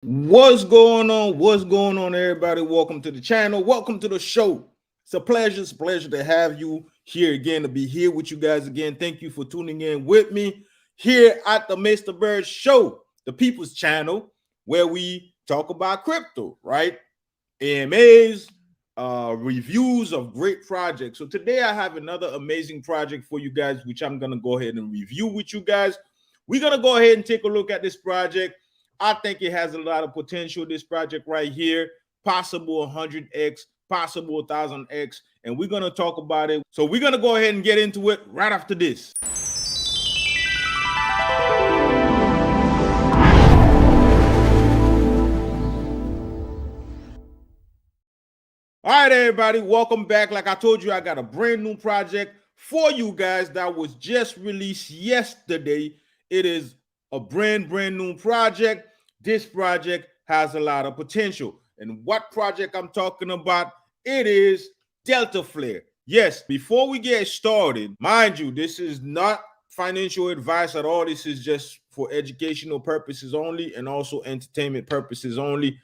What's going on? What's going on, everybody? Welcome to the channel. Welcome to the show. It's a pleasure. It's a pleasure to have you here again, to be here with you guys again. Thank you for tuning in with me here at the Mr. Bert Show, the people's channel, where we talk about crypto, right? AMAs, reviews of great projects. So today I have another amazing project for you guys, which I'm going to go ahead and review with you guys. We're going to go ahead and take a look at this project. I think it has a lot of potential, this project right here, possible 100x, possible 1000x, and we're going to talk about it. So we're going to go ahead and get into it right after this. All right, everybody, welcome back. Like I told you, I got a brand new project for you guys that was just released yesterday. It is a brand new project. This project has a lot of potential. And what project I'm talking about? It is DeltaFlare. Yes, before we get started, mind you, this is not financial advice at all. This is just for educational purposes only and also entertainment purposes only.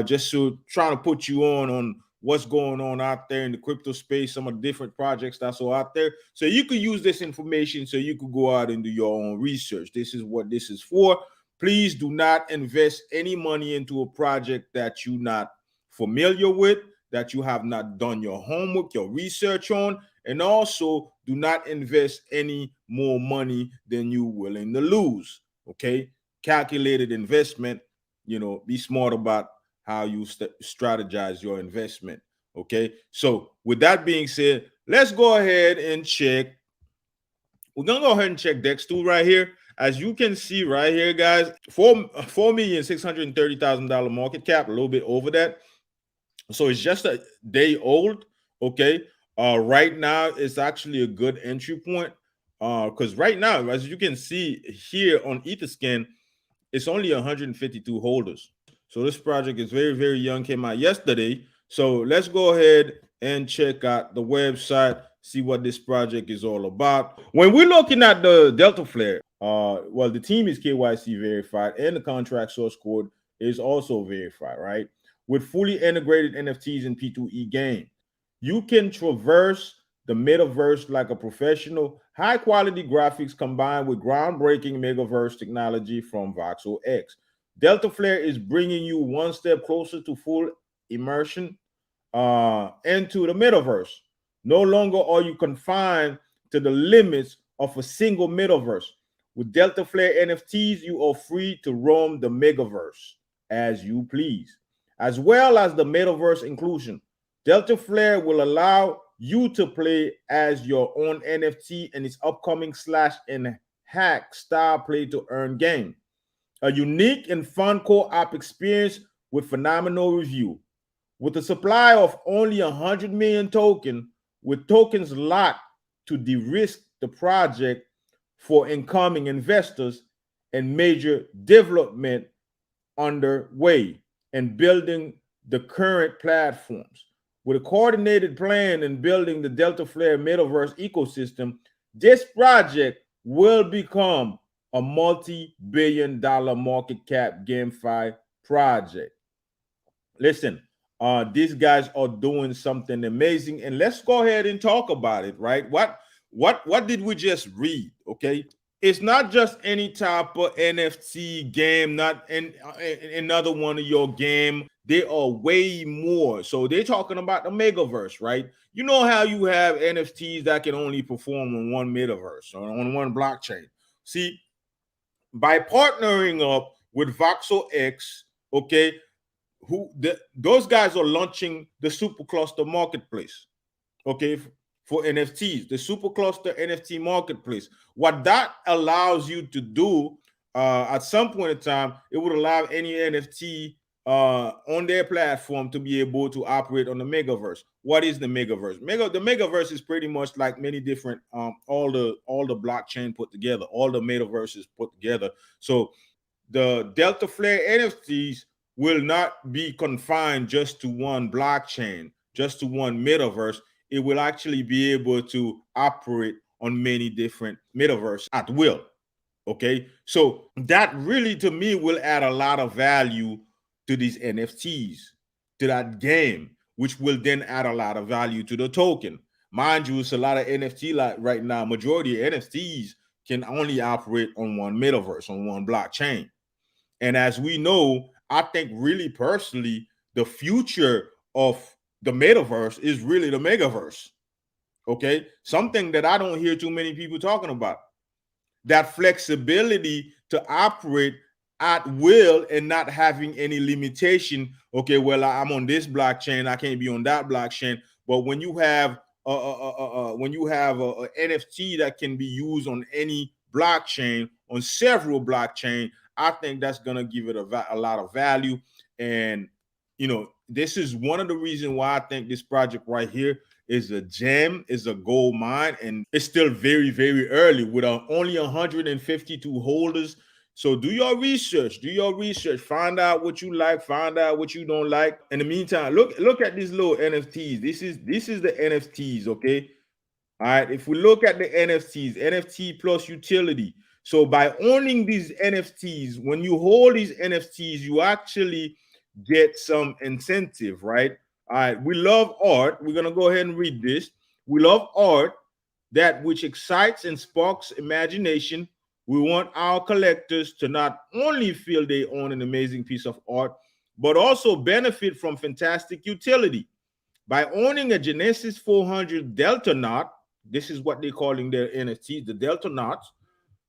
Just to try to put you on what's going on out there in the crypto space, some of the different projects that's all out there. So you could use this information so you could go out and do your own research. This is what this is for. Please do not invest any money into a project that you're not familiar with, that you have not done your homework, your research on, and also do not invest any more money than you're willing to lose. Okay? Calculated investment, be smart about how you strategize your investment. Okay, so with that being said, let's go ahead and check. We're gonna go ahead and check DEX2 right here. As you can see right here, guys, $4,630,000 market cap, a little bit over that. So it's just a day old. Okay, right now it's actually a good entry point because right now, as you can see here on Etherscan, it's only 152 holders. So this project is very young, came out yesterday. So let's go ahead and check out the website, see what this project is all about. When we're looking at the DeltaFlare, well, the team is KYC verified and the contract source code is also verified, right? With fully integrated NFTs and P2E game. You can traverse the metaverse like a professional, high quality graphics combined with groundbreaking MEGAverse technology from Voxel X. DeltaFlare is bringing you one step closer to full immersion into the metaverse. No longer are you confined to the limits of a single metaverse. With DeltaFlare NFTs, you are free to roam the MEGAverse as you please, as well as the metaverse inclusion. DeltaFlare will allow you to play as your own NFT in its upcoming slash and hack style play to earn game. A unique and fun co-op experience with phenomenal review. With a supply of only 100 million tokens, with tokens locked to de-risk the project for incoming investors and major development underway and building the current platforms. With a coordinated plan in building the DeltaFlare metaverse ecosystem, this project will become a multi-billion-dollar market cap GameFi project. Listen, these guys are doing something amazing, and let's go ahead and talk about it, right? What did we just read? Okay, it's not just any type of NFT game, not another one of your game. They are way more. So they're talking about the MEGAverse, right? You know how you have NFTs that can only perform on one metaverse or on one blockchain. See, by partnering up with Voxel X, okay, those guys are launching the supercluster marketplace, okay, for NFTs, the supercluster NFT marketplace. What that allows you to do at some point in time, it would allow any NFT on their platform to be able to operate on the MEGAverse. What is the MEGAverse? The MEGAverse is pretty much like many different all the blockchain put together, all the metaverses put together. So the DeltaFlare NFTs will not be confined just to one blockchain, just to one metaverse. It will actually be able to operate on many different metaverses at will. Okay, so that really to me will add a lot of value to these NFTs, to that game, which will then add a lot of value to the token. Mind you, it's a lot of NFT like right now. Majority of NFTs can only operate on one metaverse, on one blockchain. And as we know, I think really personally, the future of the metaverse is really the megaverse. Okay. Something that I don't hear too many people talking about. That flexibility to operate at will and not having any limitation. Okay, well, I'm on this blockchain, I can't be on that blockchain. But when you have when you have a NFT that can be used on any blockchain, on several blockchain, I think that's gonna give it a lot of value. And this is one of the reasons why I think this project right here is a gem, is a gold mine, and it's still very, very early with only 152 holders. So do your research, find out what you like, find out what you don't like. In the meantime, look at these little NFTs. This is the NFTs, okay? All right, if we look at the NFTs, NFT plus utility. So by owning these NFTs, when you hold these NFTs, you actually get some incentive, right? All right, we love art. We're going to go ahead and read this. We love art, that which excites and sparks imagination. We want our collectors to not only feel they own an amazing piece of art, but also benefit from fantastic utility. By owning a Genesis 400 Delta Knot, this is what they're calling their NFTs, the Delta Knots,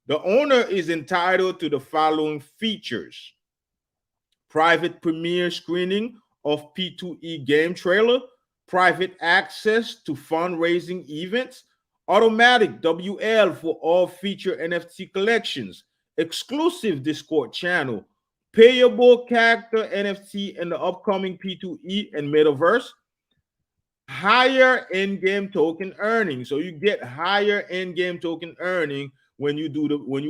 the owner is entitled to the following features: private premiere screening of P2E game trailer, private access to fundraising events, automatic WL for all feature NFT collections, exclusive Discord channel, payable character NFT in the upcoming P2E and Metaverse, higher in-game token earning. So you get higher in-game token earning when you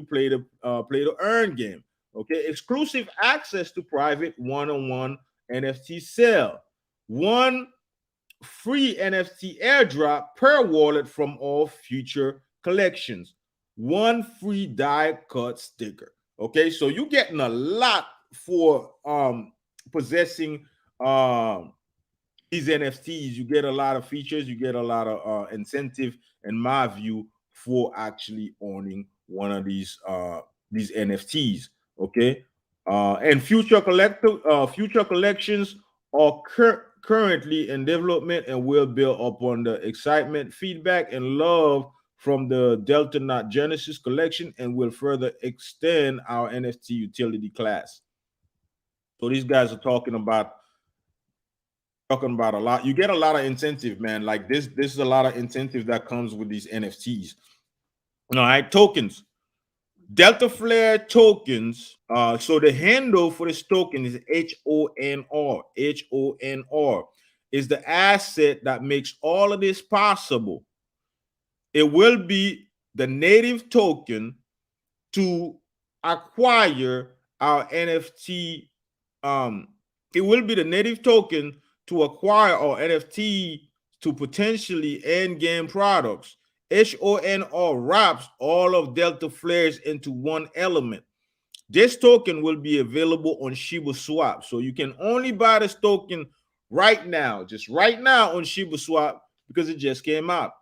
play the earn game. Okay, exclusive access to private one-on-one NFT sale, one free NFT airdrop per wallet from all future collections, one free die cut sticker. Okay, so you're getting a lot for possessing these NFTs. You get a lot of features, you get a lot of incentive, in my view, for actually owning one of these NFTs. Okay, and future collections are currently in development and will build upon the excitement, feedback, and love from the Delta Knot Genesis collection, and will further extend our NFT utility class. So these guys are talking about a lot. You get a lot of incentive, man. Like this is a lot of incentive that comes with these NFTs. All right, tokens. DeltaFlare tokens. So the handle for this token is HONR. HONR is the asset that makes all of this possible. It will be the native token to acquire our NFT. It will be the native token to acquire our NFT to potentially end-game products. HONR wraps all of DeltaFlares into one element. This token will be available on Shibaswap. So you can only buy this token right now, just right now on Shibaswap, because it just came out.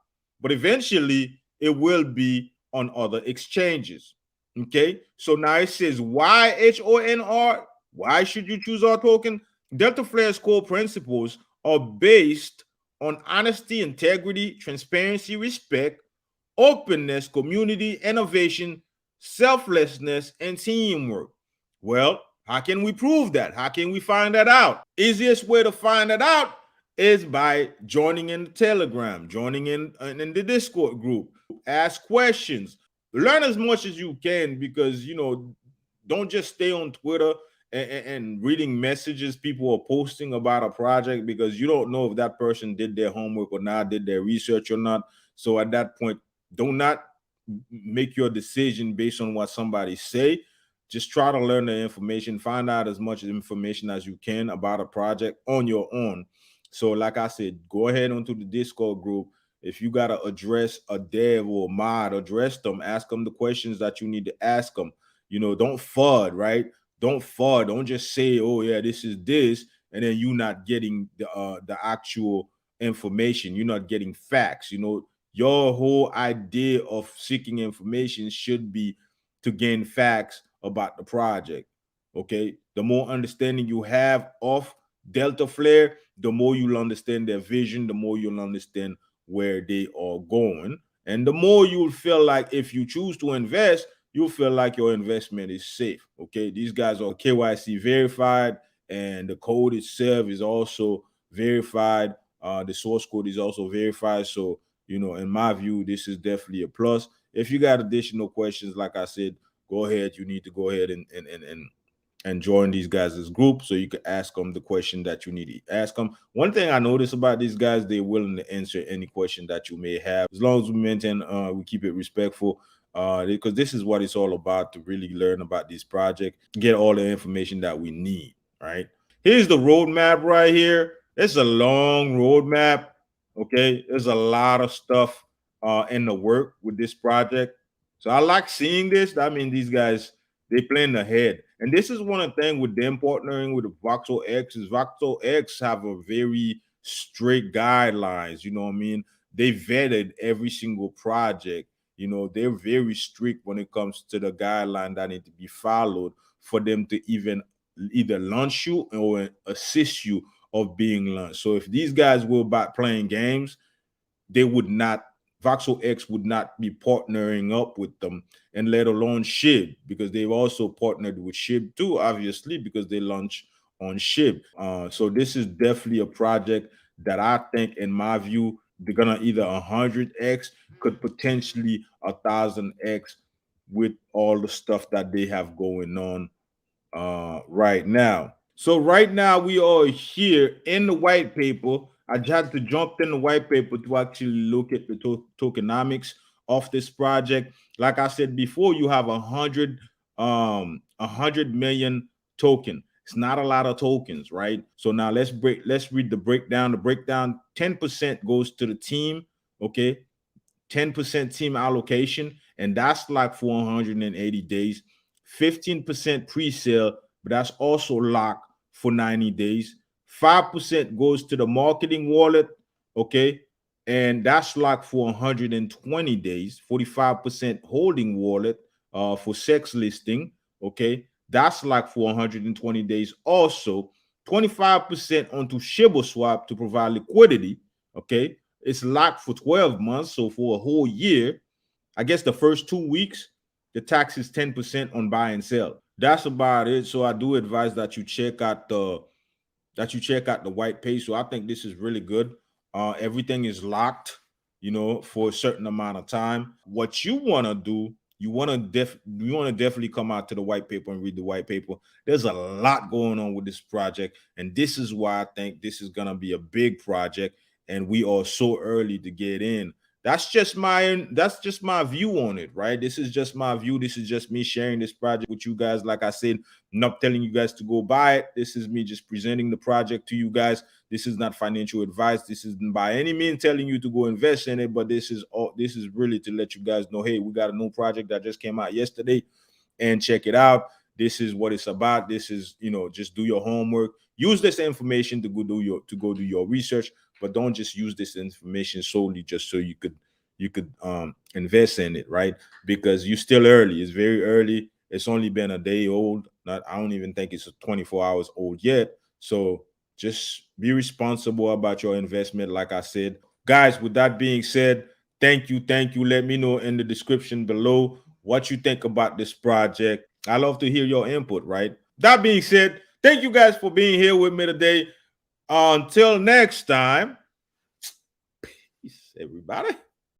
But eventually it will be on other exchanges. Okay, so now it says why HONR? Why should you choose our token? DeltaFlare's core principles are based on honesty, integrity, transparency, respect, openness, community, innovation, selflessness, and teamwork. Well, how can we prove that? How can we find that out? Easiest way to find that out is by joining in the Telegram, joining in the Discord group. Ask questions. Learn as much as you can, because don't just stay on Twitter and reading messages people are posting about a project, because you don't know if that person did their homework or not, did their research or not. So at that point, do not make your decision based on what somebody say. Just try to learn the information, find out as much information as you can about a project on your own. So like I said, go ahead onto the Discord group. If you got to address a dev or a mod, address them, ask them the questions that you need to ask them. Don't FUD, right? don't fall. Don't just say, oh yeah, this is this, and then you're not getting the actual information. You're not getting facts. You know, your whole idea of seeking information should be to gain facts about the project. Okay, the more understanding you have of DeltaFlare, the more you'll understand their vision, the more you'll understand where they are going, and the more you'll feel like if you choose to invest, you'll feel like your investment is safe. Okay, these guys are KYC verified, and the code itself is also verified. The source code is also verified. So, you know, in my view, this is definitely a plus. If you got additional questions, like I said, go ahead. You need to go ahead and join these guys' group so you can ask them the question that you need to ask them. One thing I notice about these guys, they're willing to answer any question that you may have, as long as we maintain, we keep it respectful, because this is what it's all about, to really learn about this project, get all the information that we need, right? Here's the roadmap right here. It's a long roadmap, okay? There's a lot of stuff in the work with this project. So I like seeing this. That means these guys, they plan ahead. And this is one of the things with them partnering with the Voxel X is Voxel X have a very strict guidelines. You know what I mean? They vetted every single project. You know, they're very strict when it comes to the guideline that need to be followed for them to even either launch you or assist you of being launched. So if these guys were about playing games, they would not, Voxel X would not be partnering up with them, and let alone Shib, because they've also partnered with Shib too, obviously, because they launch on Shib. So this is definitely a project that I think, in my view, they're gonna either 100x, could potentially 1000x with all the stuff that they have going on right now. So right now we are here in the white paper. I just had to jump in the white paper to actually look at the tokenomics of this project. Like I said before, you have 100 million token. It's not a lot of tokens, right? So now let's read the breakdown. The breakdown: 10% goes to the team, okay? 10% team allocation, and that's like for 180 days. 15% pre-sale, but that's also locked for 90 days. 5% goes to the marketing wallet, okay? And that's locked for 120 days. 45% holding wallet for sex listing, okay? That's locked for 120 days also. 25% onto Shibaswap to provide liquidity, okay? It's locked for 12 months, so for a whole year. I guess the first 2 weeks, the tax is 10% on buy and sell. That's about it. So I do advise that you check out the white paper. So I think this is really good. Everything is locked, you know, for a certain amount of time. What you want to do, you want to definitely come out to the white paper and read the white paper. There's a lot going on with this project, and this is why I think this is gonna be a big project, and we are so early to get in. That's just my view on it, right? This is just my view. This is just me sharing this project with you guys. Like I said, I'm not telling you guys to go buy it. This is me just presenting the project to you guys. This is not financial advice. This isn't by any means telling you to go invest in it, but this is really to let you guys know, hey, we got a new project that just came out yesterday, and check it out. This is what it's about. This is, you know, just do your homework. Use this information to go do your research, but don't just use this information solely just so you could invest in it, right? Because you're still early. It's very early. It's only been a day old. I don't even think it's 24 hours old yet. So just be responsible about your investment, like I said. Guys, with that being said, thank you. Let me know in the description below what you think about this project. I love to hear your input, right? That being said, thank you guys for being here with me today. Until next time, peace, everybody.